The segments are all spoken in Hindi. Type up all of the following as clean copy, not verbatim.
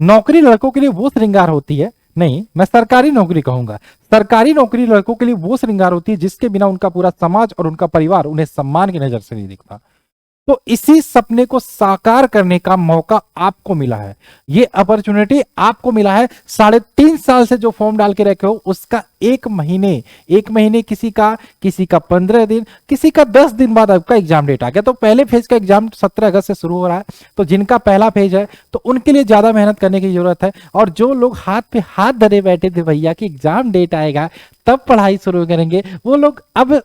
नौकरी लड़कों के लिए वो श्रृंगार होती है, नहीं मैं सरकारी नौकरी कहूंगा, सरकारी नौकरी लड़कों के लिए वो श्रृंगार होती है जिसके बिना उनका पूरा समाज और उनका परिवार उन्हें सम्मान की नजर से नहीं दिखता। तो इसी सपने को साकार करने का मौका आपको मिला है, ये अपॉर्चुनिटी आपको मिला है। 3.5 साल से जो फॉर्म डाल के रखे हो उसका 1 महीने किसी का 15 दिन, किसी का 10 दिन बाद आपका एग्जाम डेट आ गया। तो पहले फेज का एग्जाम 17 अगस्त से शुरू हो रहा है, तो जिनका पहला फेज है तो उनके लिए ज्यादा मेहनत करने की जरूरत है। और जो लोग हाथ पे हाथ धरे बैठे थे भैया कि एग्जाम डेट आएगा तब पढ़ाई शुरू करेंगे, वो लोग अब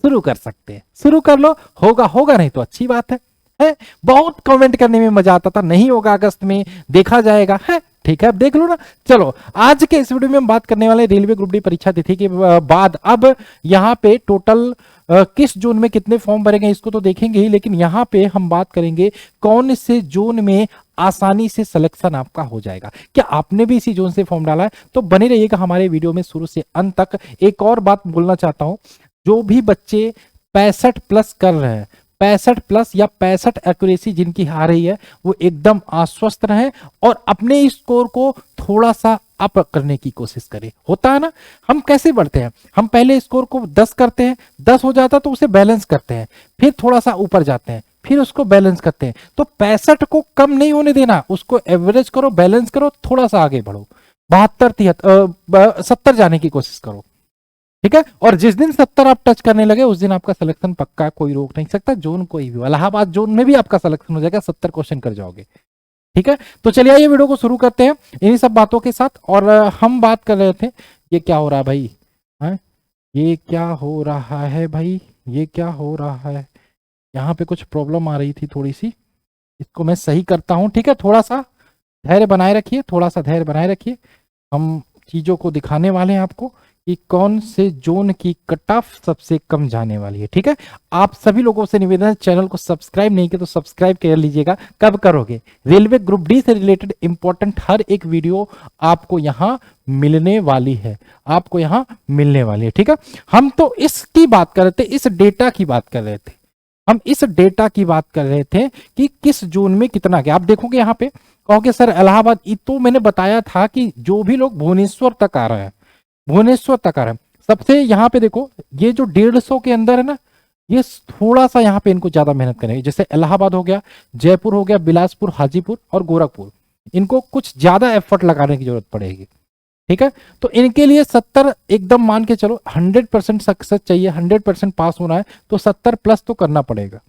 शुरू कर सकते हैं, शुरू कर लो, होगा होगा नहीं तो अच्छी बात है? बहुत कमेंट करने में मजा आता था, नहीं होगा अगस्त में देखा जाएगा, है ठीक है अब देख लो ना। चलो आज के इस वीडियो में हम बात करने वाले रेलवे ग्रुप डी परीक्षा तिथि के बाद अब यहाँ पे टोटल किस जोन में कितने फॉर्म भरेंगे इसको तो देखेंगे ही, लेकिन यहाँ पे हम बात करेंगे कौन से जोन में आसानी से सिलेक्शन आपका हो जाएगा। क्या आपने भी इसी जोन से फॉर्म डाला है? तो बने रहिएगा हमारे वीडियो में शुरू से अंत तक। एक और बात बोलना चाहता हूं, जो भी बच्चे 65+ कर रहे हैं, 65+ या 65 एक्यूरेसी जिनकी आ रही है, वो एकदम आश्वस्त रहें और अपने स्कोर को थोड़ा सा अप करने की कोशिश करें। होता है ना, हम कैसे बढ़ते हैं, हम पहले स्कोर को 10 करते हैं, 10 हो जाता तो उसे बैलेंस करते हैं, फिर थोड़ा सा ऊपर जाते हैं, फिर उसको बैलेंस करते हैं। तो 65 को कम नहीं होने देना, उसको एवरेज करो, बैलेंस करो, थोड़ा सा आगे बढ़ो, 72 70 जाने की कोशिश करो, ठीक है। और जिस दिन 70 आप टच करने लगे उस दिन आपका सिलेक्शन पक्का, कोई रोक नहीं सकता, जोन कोई भी, इलाहाबाद जोन में भी आपका सिलेक्शन हो जाएगा, 70 क्वेश्चन कर जाओगे, ठीक है। तो चलिए ये वीडियो को शुरू करते हैं इन्हीं सब बातों के साथ। और हम बात कर रहे थे, ये क्या हो रहा है भाई, है ये क्या हो रहा है भाई, ये क्या हो रहा है, यहाँ पे कुछ प्रॉब्लम आ रही थी थोड़ी सी, इसको मैं सही करता हूँ, ठीक है। थोड़ा सा धैर्य बनाए रखिए, थोड़ा सा धैर्य बनाए रखिए, हम चीजों को दिखाने वाले हैं आपको कि कौन से जोन की कट ऑफ सबसे कम जाने वाली है, ठीक है। आप सभी लोगों से निवेदन है, चैनल को सब्सक्राइब नहीं किया तो सब्सक्राइब कर लीजिएगा। कब करोगे? रेलवे ग्रुप डी से रिलेटेड इंपॉर्टेंट हर एक वीडियो आपको यहां मिलने वाली है, आपको यहां मिलने वाली है, ठीक है। हम तो इसकी बात कर रहे थे, इस डेटा की बात कर रहे थे, हम इस डेटा की बात कर रहे थे कि किस जोन में कितना गया। आप देखोगे यहाँ पे कहोगे सर इलाहाबाद, तो मैंने बताया था कि जो भी लोग भुवनेश्वर तक आ रहे हैं, भुवनेश्वर तक आ रहे हैं, सबसे यहाँ पे देखो ये जो 150 के अंदर है ना, ये थोड़ा सा यहाँ पे इनको ज्यादा मेहनत करेंगे। जैसे इलाहाबाद हो गया, जयपुर हो गया, बिलासपुर, हाजीपुर और गोरखपुर, इनको कुछ ज्यादा एफर्ट लगाने की जरूरत पड़ेगी, ठीक है। तो इनके लिए 70 एकदम मान के चलो, 100% सक्सेस चाहिए, 100% पास होना है तो 70+ तो करना पड़ेगा।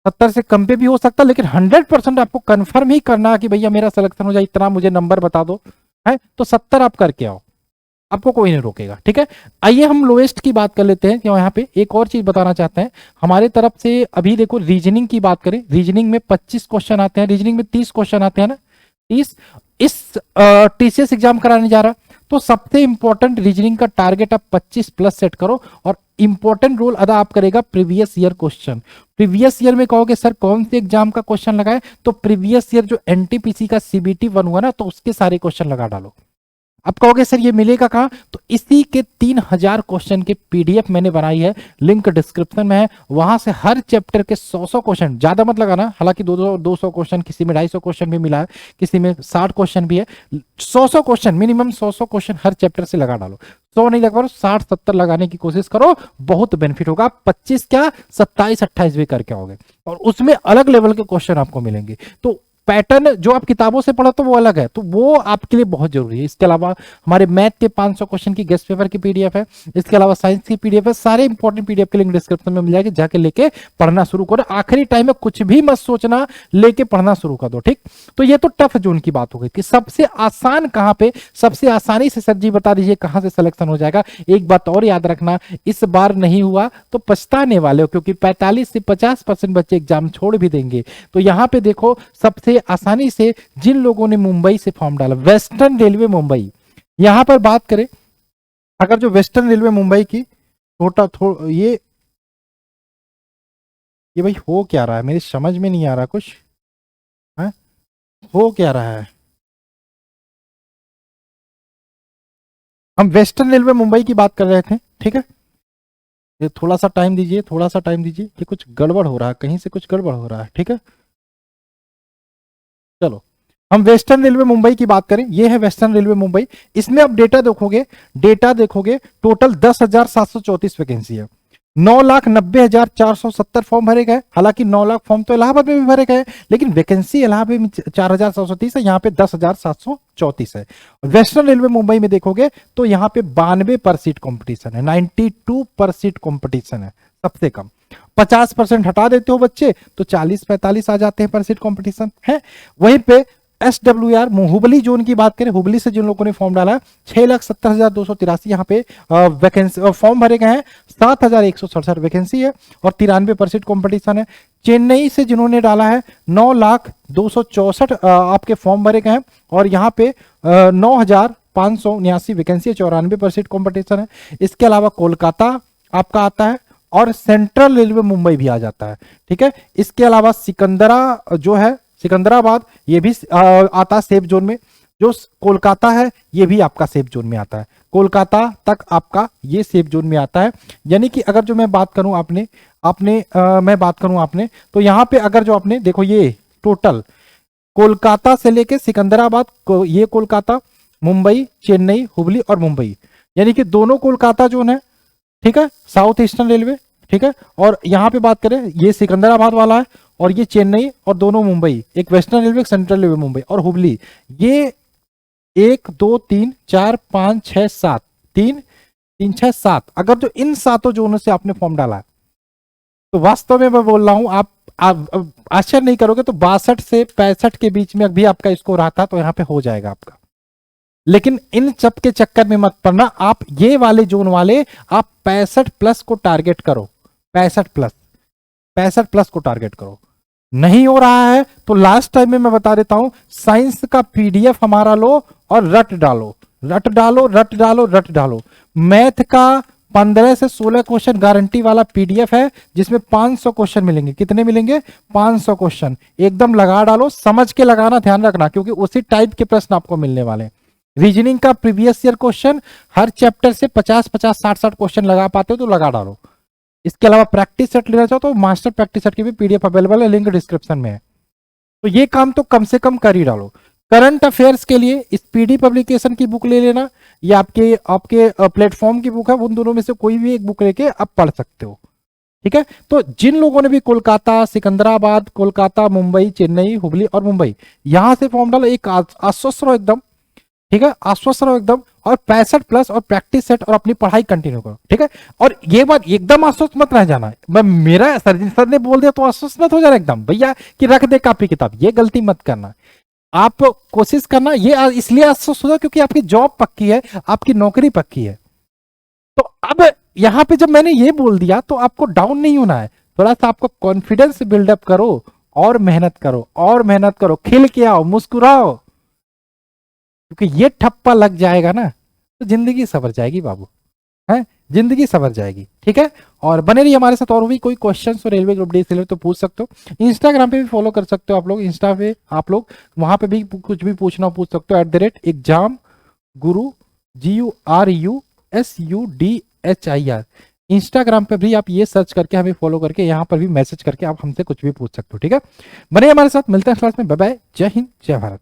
70 से कम पे भी हो सकता है, लेकिन 100% आपको कंफर्म ही करना है कि भैया मेरा सिलेक्शन हो जाए, इतना मुझे नंबर बता दो, है तो 70 आप करके आओ, आपको कोई नहीं रोकेगा, ठीक है। आइए हम लोएस्ट की बात कर लेते हैं। यहाँ पे एक और चीज बताना चाहते हैं हमारे तरफ से, अभी देखो रीजनिंग की बात करें, रीजनिंग में 25 क्वेश्चन आते हैं, रीजनिंग में 30 क्वेश्चन आते हैं ना, 30। इस टीसीएस एग्जाम कराने जा रहा, तो सबसे इंपॉर्टेंट रीजनिंग का टारगेट आप 25+ सेट करो, और इंपॉर्टेंट रोल अदा आप करेगा previous year question. Previous year में कहोगे सर कौन से एग्जाम का क्वेश्चन लगाए, तो प्रीवियस ईयर जो एनटीपीसी का सीबीटी 1 हुआ ना, तो उसके सारे क्वेश्चन लगा डालो। अब कहोगे सर ये मिलेगा कहां, तो इसी के 3000 क्वेश्चन के पीडीएफ मैंने बनाई है, लिंक डिस्क्रिप्शन में है, वहां से हर चैप्टर के 100 क्वेश्चन, ज्यादा मत लगाना, हालांकि 200 क्वेश्चन, किसी में 250 क्वेश्चन भी मिला है, किसी में 60 क्वेश्चन भी है, 100 क्वेश्चन मिनिमम, 100 क्वेश्चन हर चैप्टर से लगा डालो। 100 नहीं लगा, 60-70 लगाने की कोशिश करो, बहुत बेनिफिट होगा। 25 क्या 27-28 भी करके आओगे, और उसमें अलग लेवल के क्वेश्चन आपको मिलेंगे। तो पैटर्न जो आप किताबों से पढ़ा तो वो अलग है, तो वो आपके लिए बहुत जरूरी है। इसके अलावा हमारे मैथ के 500 क्वेश्चन की गेस्ट पेपर की पीडीएफ है, इसके अलावा साइंस की पीडीएफ है, सारे इंपॉर्टेंट पीडीएफ के लिंक डिस्क्रिप्शन में मिल जाएगी, जाके लेके पढ़ना शुरू करो। आखिरी टाइम में कुछ भी मत सोचना, लेके पढ़ना शुरू कर दो, ठीक। तो ये तो टफ जोन की बात हो गई कि सबसे आसान कहां पे, सबसे आसानी से सर जी बता दीजिए कहां से सिलेक्शन हो जाएगा। एक बात और याद रखना, इस बार नहीं हुआ तो पछताने वाले हो, क्योंकि 45 से 50% बच्चे एग्जाम छोड़ भी देंगे। तो यहां पे देखो सबसे आसानी से जिन लोगों ने मुंबई से फॉर्म डाला, वेस्टर्न रेलवे मुंबई, यहां पर बात करें अगर जो वेस्टर्न रेलवे मुंबई की ये भाई हो क्या रहा है, मेरी समझ में नहीं आ रहा कुछ, है हो क्या रहा है। हम वेस्टर्न रेलवे मुंबई की बात कर रहे थे, ठीक है। ये थोड़ा सा टाइम दीजिए, थोड़ा सा टाइम दीजिए, ये कुछ गड़बड़ हो रहा है, कहीं से कुछ गड़बड़ हो रहा है, ठीक है। चलो हम वेस्टर्न रेलवे मुंबई की बात करें, ये है वेस्टर्न रेलवे मुंबई। इसमें आप डेटा देखोगे टोटल 10,734 वैकेंसी है। 9,90,470 फॉर्म भरे गए। हालांकि 9 लाख फॉर्म तो इलाहाबाद में भी भरे गए, लेकिन वैकेंसी इलाहाबाद में 4,730 है, यहाँ पे 10,734 है। वेस्टर्न रेलवे मुंबई में देखोगे तो यहाँ पे 92 पर सीट कॉम्पिटिशन है, 92 पर सीट कॉम्पिटिशन है, सबसे कम। 50% हटा देते हो बच्चे तो 40-45 आ जाते हैं पर सीट कॉम्पिटिशन है। वहीं पे SWR हुबली जोन की बात करें, हुबली से जिन लोगों ने फॉर्म डाला, 6,70,283 यहाँ पे वैकेंसी फॉर्म भरे गए हैं। 7,167 वैकेंसी है और 93% कॉम्पिटिशन है। चेन्नई से जिन्होंने डाला है 9,264 आपके फॉर्म भरे गए हैं और यहाँ पे 9,579 वैकेंसी है, 94% कॉम्पिटिशन है। इसके अलावा कोलकाता आपका आता है और सेंट्रल रेलवे मुंबई भी आ जाता है, ठीक है। इसके अलावा सिकंदराबाद ये भी आता है सेफ जोन में। जो कोलकाता है ये भी आपका सेफ जोन में आता है, कोलकाता तक आपका ये सेफ जोन में आता है। यानी कि अगर जो मैं बात करूं आपने तो यहाँ पे अगर जो आपने देखो ये टोटल कोलकाता से लेके सिकंदराबाद ये कोलकाता, मुंबई, चेन्नई, हुबली और मुंबई, यानी कि दोनों कोलकाता जोन है, ठीक है, साउथ ईस्टर्न रेलवे, ठीक है। और यहाँ पे बात करें ये सिकंदराबाद वाला है और ये चेन्नई और दोनों मुंबई, एक western railway, central railway Mumbai और हुबली। ये 1 2 3 4 5 6 7 3 3 6 7, अगर जो इन सातों जोनों से आपने फॉर्म डाला है तो वास्तव में मैं बोल रहा हूं आप आश्चर्य नहीं करोगे तो 62 से 65 के बीच में भी आपका स्कोर आता तो यहाँ पे हो जाएगा आपका। लेकिन इन सब के चक्कर में मत पड़ना, आप ये वाले जोन वाले आप 65+ को टारगेट करो, 65+ को टारगेट करो। नहीं हो रहा है तो लास्ट टाइम में मैं बता देता हूं, साइंस का PDF हमारा लो और रट डालो। मैथ का 15 से 16 क्वेश्चन गारंटी वाला PDF है जिसमें 500 क्वेश्चन मिलेंगे। कितने मिलेंगे? 500 क्वेश्चन। एकदम लगा डालो, समझ के लगाना, ध्यान रखना क्योंकि उसी टाइप के प्रश्न आपको मिलने वाले। रीजनिंग का प्रीवियस ईयर क्वेश्चन हर चैप्टर से 50-50 60-60 क्वेश्चन लगा पाते हो तो लगा डालो। इसके अलावा प्रैक्टिस सेट लेना चाहो तो मास्टर प्रैक्टिस सेट की भी PDF अवेलेबल है, लिंक डिस्क्रिप्शन में है। तो ये काम तो कम से कम कर ही डालो। करंट अफेयर्स के लिए स्पीडी पब्लिकेशन की बुक ले लेना या आपके प्लेटफॉर्म की बुक है, उन दोनों में से कोई भी एक बुक लेके आप पढ़ सकते हो, ठीक है। तो जिन लोगों ने भी कोलकाता, सिकंदराबाद, कोलकाता, मुंबई, चेन्नई, हुबली और मुंबई यहां से फॉर्म डालो, एक आश्वस्त रहो एकदम, ठीक है, आश्वस्त रहो एकदम। और 65+ और प्रैक्टिस सेट और अपनी पढ़ाई कंटिन्यू करो, ठीक है। और ये बात एकदम आश्वस्त मत रह जाना, मेरा सर ने बोल दिया तो आश्वस्त मत हो जाना एकदम भैया कि रख दे कॉपी किताब, ये गलती मत करना। आप कोशिश करना, ये इसलिए आश्वस्त हो जाओ क्योंकि आपकी जॉब पक्की है, आपकी नौकरी पक्की है। तो अब यहां पे जब मैंने ये बोल दिया तो आपको डाउन नहीं होना है, थोड़ा सा आपको कॉन्फिडेंस बिल्डअप करो और मेहनत करो, खिल के आओ, मुस्कुराओ, क्योंकि ये ठप्पा लग जाएगा ना तो जिंदगी सवर जाएगी बाबू, है, जिंदगी सवर जाएगी, ठीक है। और बने रहिए हमारे साथ, और भी कोई क्वेश्चन और रेलवे ग्रुप डी से तो पूछ सकते हो। इंस्टाग्राम पे भी फॉलो कर सकते हो आप लोग, इंस्टा पे आप लोग वहां पे भी कुछ भी पूछना पूछ सकते हो, @exam guru GURUSUDHIR। इंस्टाग्राम पे भी आप ये सर्च करके हमें फॉलो करके यहाँ पर भी मैसेज करके आप हमसे कुछ भी पूछ सकते हो, ठीक है। बने हमारे साथ, मिलते हैं क्लास में, बाय बाय, जय हिंद, जय भारत।